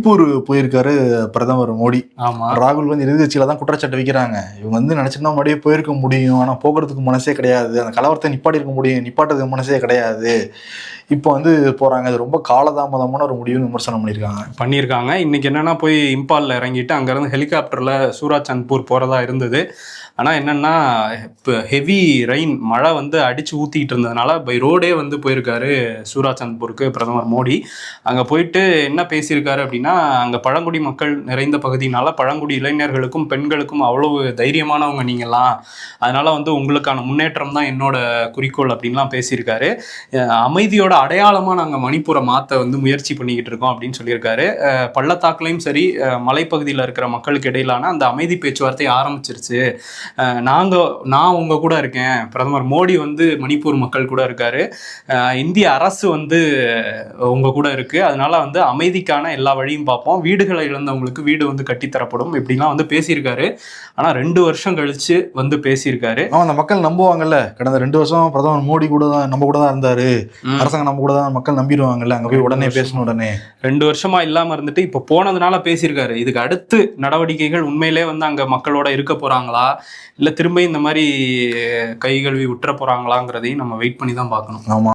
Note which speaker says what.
Speaker 1: மணிப்பூர் போயிருக்காரு பிரதமர் மோடி.
Speaker 2: ஆமா,
Speaker 1: ராகுல் வந்து எதிர்கட்சியில தான் குற்றச்சாட்டு வைக்கிறாங்க. இவங்க வந்து நினைச்சிருந்தா மறுபடியும் போயிருக்க முடியும், ஆனா போகிறதுக்கு மனசே கிடையாது, அந்த கலவரத்தை நிப்பாட்டி இருக்க முடியும், நிப்பாட்டுறதுக்கு மனசே கிடையாது, இப்போ வந்து போறாங்க, அது ரொம்ப காலதாமதமான ஒரு முடிவுன்னு விமர்சனம் பண்ணியிருக்காங்க.
Speaker 2: இன்னைக்கு என்னன்னா போய் இம்பால்ல இறங்கிட்டு அங்கேருந்து ஹெலிகாப்டர்ல சூராச்சந்த்பூர் போறதா இருந்தது. ஆனால் என்னன்னா இப்போ ஹெவி ரெயின் மழை வந்து அடிச்சு ஊற்றிக்கிட்டு இருந்ததுனால பை ரோடே வந்து போயிருக்காரு சூராச்சந்த்பூருக்கு பிரதமர் மோடி. அங்கே போயிட்டு என்ன பேசியிருக்காரு அப்படின்னா, அங்கே பழங்குடி மக்கள் நிறைந்த பகுதியினால பழங்குடி இளைஞர்களுக்கும் பெண்களுக்கும் அவ்வளவு தைரியமானவங்க நீங்கள்லாம், அதனால வந்து உங்களுக்கான முன்னேற்றம் தான் என்னோட குறிக்கோள் அப்படின்லாம் பேசியிருக்காரு. அமைதியோட அடையாளமாக நாங்கள் மணிப்பூரை மாற்ற வந்து முயற்சி பண்ணிக்கிட்டு இருக்கோம் அப்படின்னு சொல்லியிருக்காரு. பள்ளத்தாக்குலையும் சரி மலைப்பகுதியில் இருக்கிற மக்களுக்கு இடையிலான அந்த அமைதி பேச்சுவார்த்தை ஆரம்பிச்சிருச்சு. நான் உங்க கூட இருக்கேன். பிரதமர் மோடி வந்து மணிப்பூர் மக்கள் கூட இருக்காரு. இந்திய அரசு வந்து உங்க கூட இருக்கு. அதனால வந்து அமைதிக்கான எல்லா வழியும் பார்ப்போம். வீடுகளை இழந்தவங்களுக்கு வீடு வந்து கட்டித்தரப்படும் இப்படிலாம் வந்து பேசியிருக்காரு. ஆனா 2 வருஷம் கழிச்சு வந்து பேசியிருக்காரு.
Speaker 1: அந்த மக்கள் நம்புவாங்கல்ல, கடந்த 2 வருஷம் பிரதமர் மோடி கூட தான் நம்ம கூட தான் இருந்தாரு, அரசாங்கம் நம்ம கூட தான், மக்கள் நம்பிடுவாங்கல்ல, அங்க போய் உடனே பேசணும். உடனே
Speaker 2: 2 வருஷமா இல்லாம இருந்துட்டு இப்ப போனதுனால பேசியிருக்காரு. இதுக்கு அடுத்து நடவடிக்கைகள் உண்மையிலே வந்து அங்க மக்களோட இருக்க போறாங்களா, இல்ல திரும்ப இந்த மாதிரி கை கழுவி விட்டுற போறாங்களாங்கிறதையும் நம்ம வெயிட் பண்ணி தான் பார்க்கணும்.
Speaker 1: ஆமா.